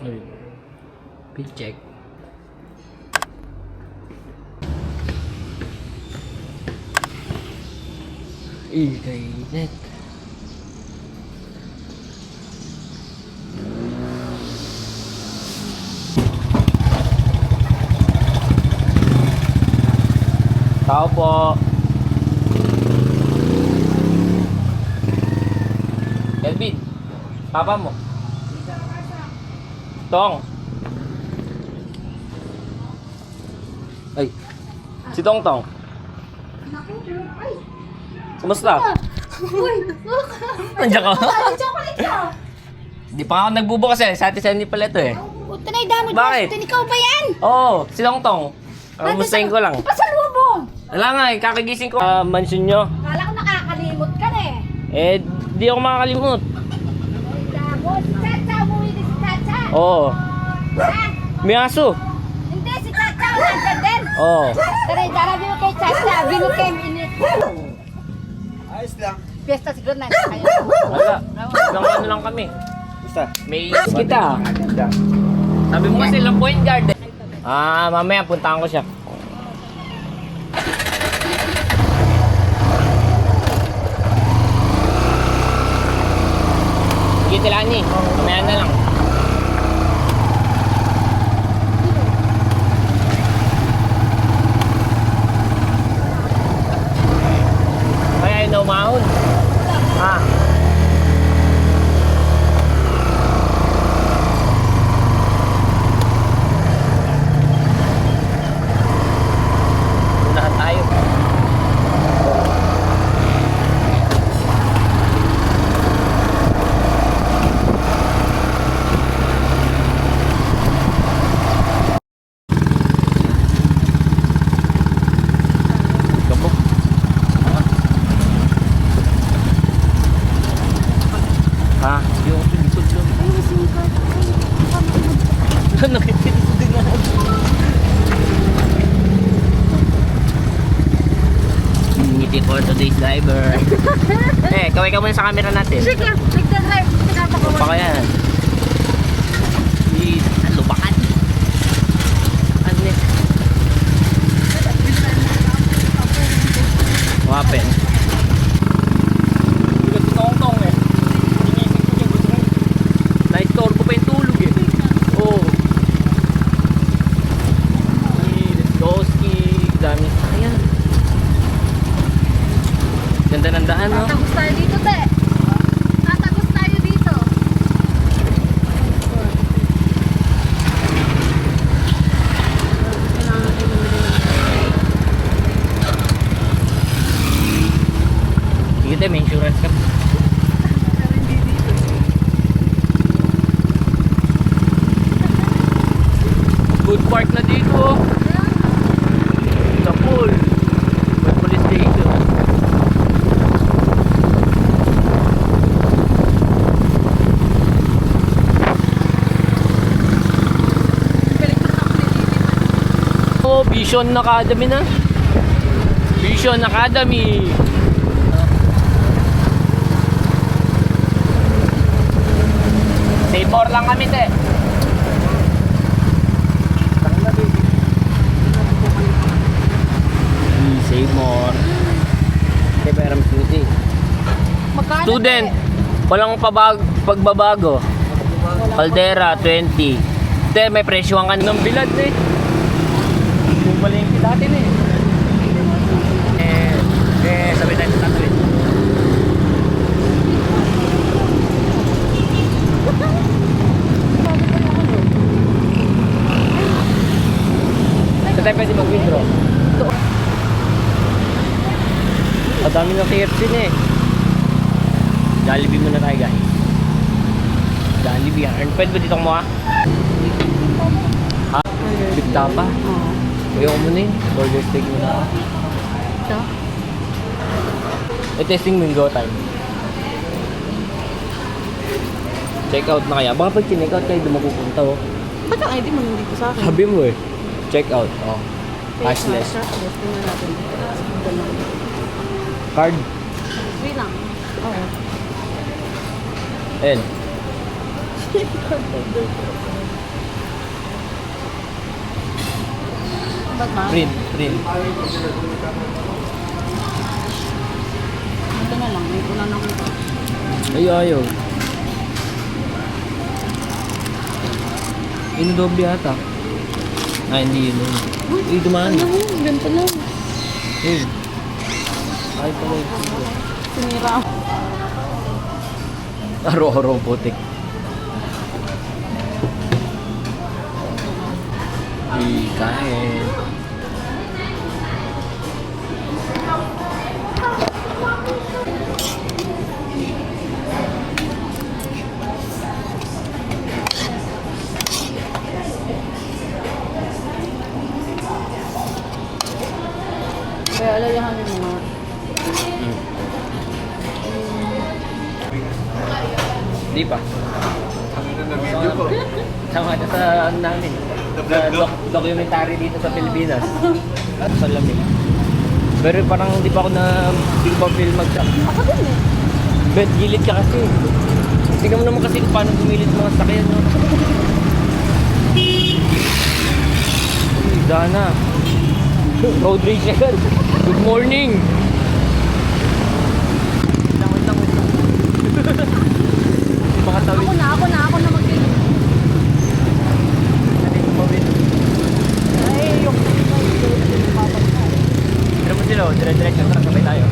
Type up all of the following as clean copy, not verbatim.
Ay. Bill check. Kainit. Tao po. Elvin, papa mo. Tong. Ay, si Tong Tong. Kumusta? Uy, Nandiyan ka? chocolate ka! Di pa ako nagbubukas eh. Sa atin ni pala ito eh. Puta na, dami dyan. Bakit? Puta, ikaw ba yan? Oo, si Tong Tong. Kamustahin ko lang. Pasalubong! Wala nga eh, kakagising ko. Mansion nyo. Kala ko nakakalimot ka na Eh, di ako makakalimut. Ay, gago. Si Chacha, umuwi din si Chacha. Oo. Ha? May aso. Hindi, si Chacha, nandyan din. Oo. Tara, darabi mo kay Chacha. Binukem, init. Ayos lang. Fiesta siguro na kayo. Wala. Hanggang ano lang kami. Basta. May iis kita. Maganda. Sabi mo kasi lang point guard eh. Mamaya puntahan ko siya. Sige, Tilani. Mamaya na lang. Kaya yun na umahon. Ha? Unahan tayo. Kapok. Ha? Yung likod lang. Nakitilis din na. Ngiti for today's driver. Kaway ka muna sa camera natin. Sige, nagdadrive. Pinapakawan. Pa kaya? Lubakan. Ano eh? Wapen. Bigat tong-tong eh. Inisip ko siya gusto ko. Na-store ko pa yung tulog eh. Oo. Let's go ski. Dami. Ayan. Ganda ng daan no? Tatagos tayo dito, te. Tatagos tayo dito. Sige tayo, may insurance ka. Good park na dito. Sa pool. May police dito. Oh, Vision Academy na. Vision Academy. Save more lang kami, te. Save more. Te, pero mas beauty. Magkano, Student, te? walang pagbabago. Caldera, 20. Te, may presyohan ka ng bilad, eh. Bumalengke natin, eh. Sabi tayo sa tatlo, eh. Saan tayo pwede mag-withdraw? Madami ng KFC na eh. Jollibee muna tayo guys. Jollibee. Earn point ba dito mo ha? Ha? Big Tapa? Oo. Ayaw mo na eh. Burger steak muna. Ito? Testing mo yung go time. Check out na kaya. Baka pag check out kayo, doon mapupunta oh. Ba't ang ID mo nandito sa akin? Sabi mo eh. Check out. Oh. Cashless. Cashless. Tingnan natin. Card. Wait lang. Oo. Ayan. Ba't ma? Print. Ito na lang. May ulan ako ito. Ayaw. Inodoble yata. Ah, hindi yun. Uy, dumaan. Ano mo? Ganito lang. Uy. Ay, pala. Sinira. Aro-aro putik. Kain. Kaya alalahanin mo nga. Di pa. Video ko. Sama na sa ano namin. Sa documentary dito sa Pilipinas. Sa lamig. Pero parang hindi pa ako na film mag-shop. Ako din eh. Bet, gilid ka kasi. Tingnan mo naman kasi kung paano gumilid mga sakyan, no? Uy, Dana. Road rage agad. Good morning! Wait lang. Yung mga tawid. Ako na mag-game. Natin tumawid. Ay, yung Tira mo sila, dire-diretso. Tara, sabay tayo.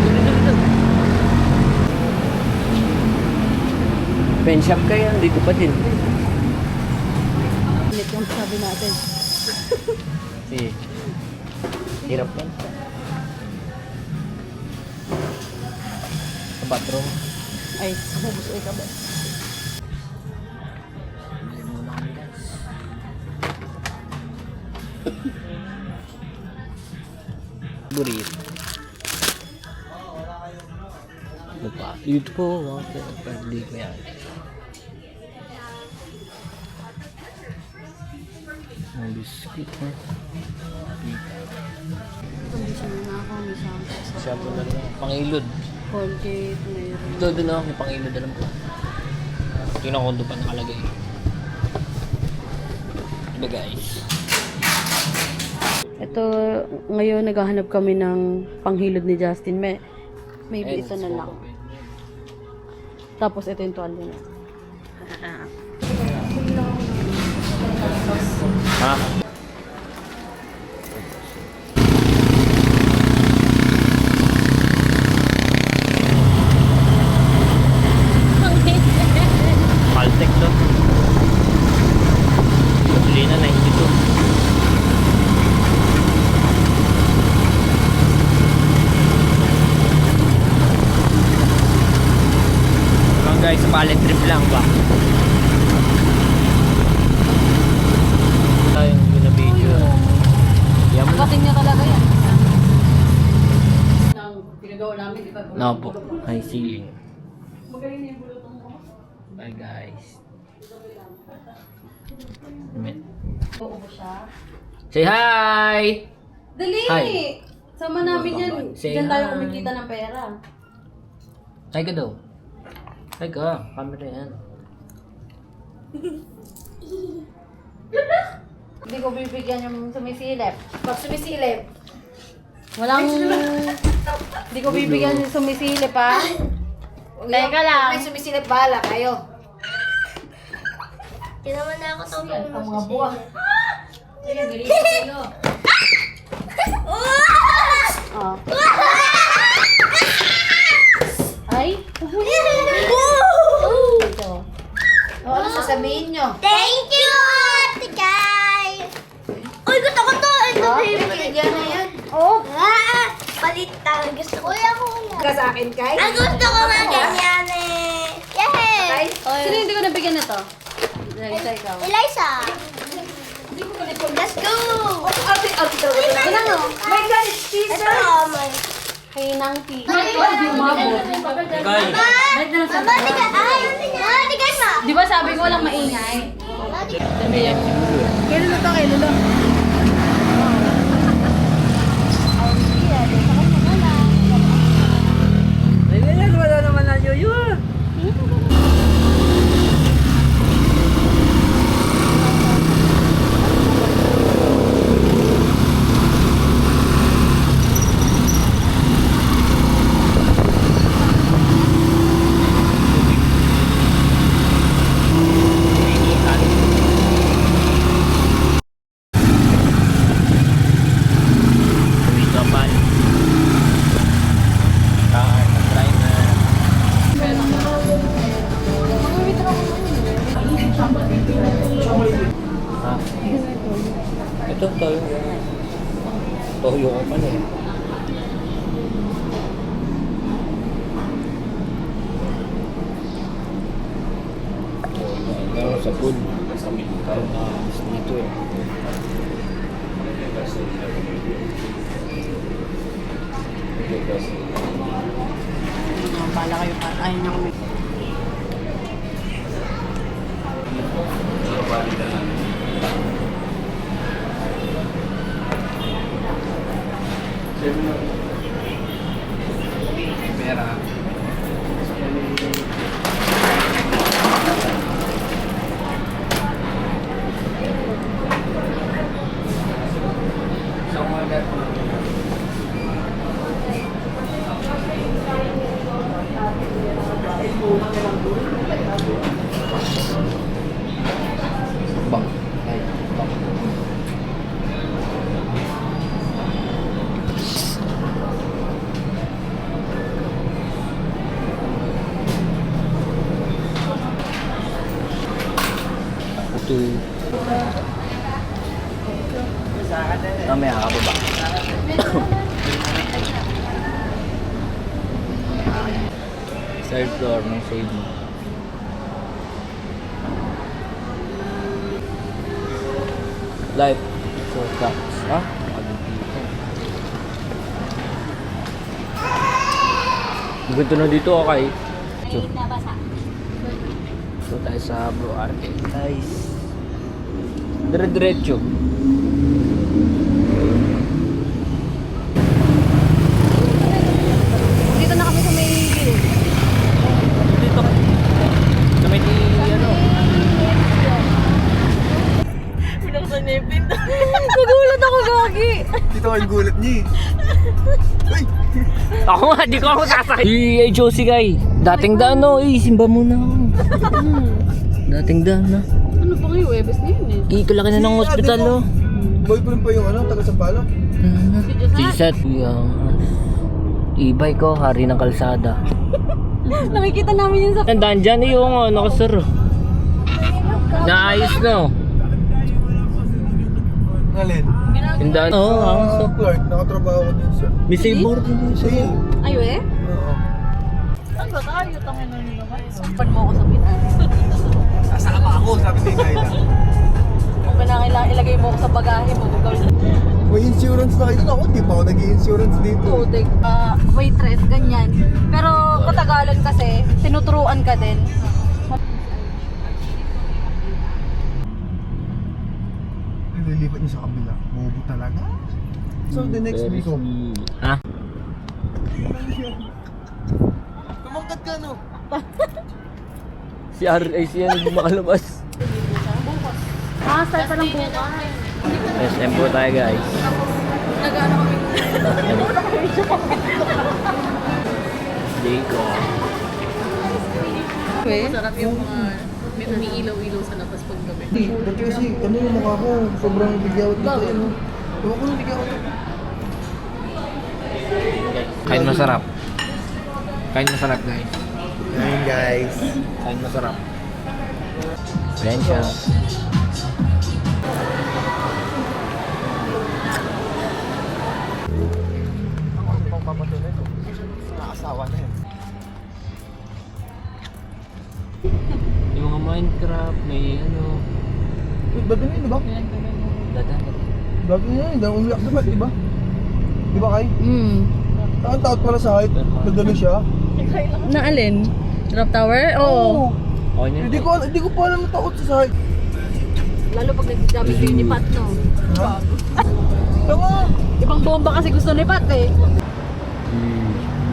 Dito. Pen shop kayo, dito pa din. Ulit yung sabi natin. Hirap yan. Sa bathroom. Ay, humubos ay ka ba? Bili muna kami, guys. Burrito. Ano pa? Dito po. Hindi ko yan. Ang biscuit ha. Kondisyon na ako, may shampoo. Siya po na lang. Pangilod. Colgate, mayroon. Ito doon ako. May pangilod alam ko. Tingnan ko kung doon pa nakalagay. Diba guys? Ito, ngayon naghahanap kami ng panghilod ni Justin. Maybe ito na lang. Tapos ito yung tuwalya niya. Ha? Caltech to. Gasolina 92. Lang guys, pallet trip lang ba? Tayong binabidyo. Yan mo. Pagating niya talaga yan. Nang pinagawa namin, di ba? No po. High ceiling. Magaling na yung bulutong mo. Bye guys. Uubo siya. Say hi! Dali! Hi. Sama namin yan. Say Diyan tayo hi. kumikita ng pera. Hi ka daw. Hi ka. Camera yan. Hindi ko bibigyan yung sumisilip. Pag sumisilip, walang... Hindi ko bibigyan yung sumisilip, ha? Teka lang. May sumisilip, bahala kayo. Hindi naman na ako tawag Ang mga buwang. Oh. Ay? Ito. O, ano sasabihin nyo? Thank you, Ate Kai! Uy, gusto ko to! Ito, baby! Binigyan na yan. Oh! Palitan! Gusto ko. Uy, ako yan. Ka sa akin, Kai? Ang gusto ko nga ganyan eh! Yay! Sino hindi ko nabigyan na to? Isa ikaw. Eliza! Let's go! Ate, talaga na. Ano no? My God, it's Jesus! Ito, my... Kay Nang P. Ay, umabot. Guys. Mama, tiga! Ay! Mama, tigay mo! Di ba sabi ko walang maingay? Mama, tigay! Kay Lolo to, kay Lolo. Wala naman na yun. sa food. Dito eh. Bala kayo pa. Ayun niya kami. Pera. Bang. Ay, bang. Ito. Mamaya ka ba? Third floor ng save mo. Live. So, cups. Ha? Ganito na dito, okay? So, tayo sa Bro Arcade. Nice. Dire-diretso. Dito na kami sa may gilid. Dito ka. Sa may di, ano? Pinaksan niya yung pinto. Nagulat ako, Gagi. Dito ang gulat niya eh. Uy! Ako nga, di ko ako sasakay. Hey, Josie Guy. Dating daan, no? Simba muna ako. Dating daan, no? Ano pa ngayon? Webes na yun eh. Ikalaki na ng hospital, no? Boyfriend pa yung ano, taga Sampaloc. Si Seth. E-bike ko, hari ng kalsada. Nakikita namin yun sa... Tandaan dyan, yung nakasar. Naayos, no? Alin? Tandaan. Oo, Clark, nakatrabaho ko din siya. may sabor din siya. Sale. Ay, eh? Oo. Saan ba tayo? Tangin na nyo naman. Sampan mo ako sa Pinas. Sasama ako, sabi ni Kayla. Kung kailangan ilagay mo ako sa bagahe mo, gawin mo. May insurance na kayo doon. Ako, di pa ako nag-i-insurance dito. Tutig. Waitress, ganyan. Pero katagalan kasi, tinuturuan ka din. Nililipat niya sa kabila. Bobo talaga. So, the next week ko. Ha? Tumangkat ka, no? Si RAC yan, hindi makalabas. Start pa lang bukas. SM po tayo, guys. Nag-ano kami. Jayco. Masarap yung mga may umiilaw-ilaw sa labas pag gabi. Dati kasi, ano yung mukha ko? Sobrang bigawat dito. Ano? Ewan ko nung bigawat ako. Kain masarap. Kain masarap, guys. Ayun, guys. Kain masarap. Bensya. Ako, ano pang papatunay ko? Nakakasawa na yun. Yung mga Minecraft, may ano. Uy, bago na yun, di ba? Dadan. Bago na yun, dahil umiyak naman, di ba? Di ba, Kay? Ang taot pala sa height, nagano siya. Na alin? Drop tower? Oo. Okay na. Hindi ko pa alam na takot siya sa height. Lalo pag nag-W ni Pat, no? Ha? Tama! Ibang bomba kasi gusto ni Pat eh.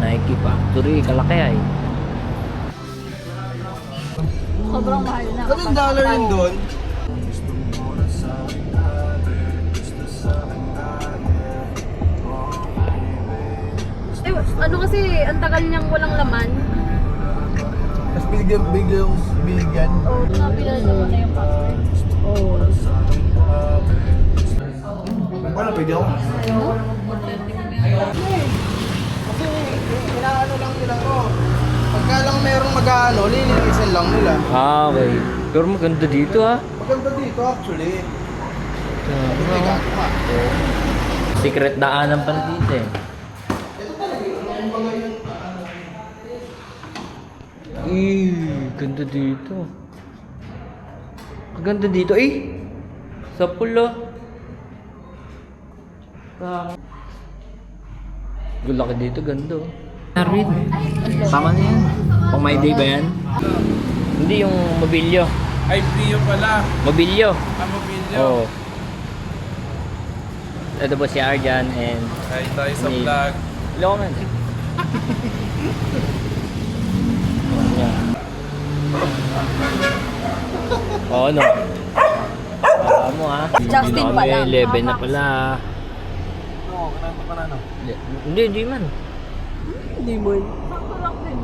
Nike Factory, kalaki ay. Sobrang mahal na. Anong dollar yun doon? Eh, ano kasi, ang tagal niyang walang laman. Tapos binigyan. Oo, napila naman na yung password. Oo. Paano pwede ako? Kasi inaano lang nila ko. Pagka lang merong mag-ano, lilinisan lang nila. Ah, okay. Pero maganda dito ha. Maganda dito actually. May gato ka. Secret daanan pala dito eh. Ito talaga yun. Ang mga yun. Ganda dito. Ganda dito eh. Sa pool oh. Gulaki dito, ganda oh. Arvin, tama na yan. Pang my day ba yan? Hindi yung mobilyo. Ay, Prio pala. Mobilyo. Mobilyo. Oo. Ito po si Arjan and... Ay, tayo sa Ni- vlog. Hello man. Oo, no. Baka mo ha. Justin Hindi na pa kami, lang. 11 na pala. Oo, kanaan pa na, no? Hindi man. Hindi mo. Sakto lang din.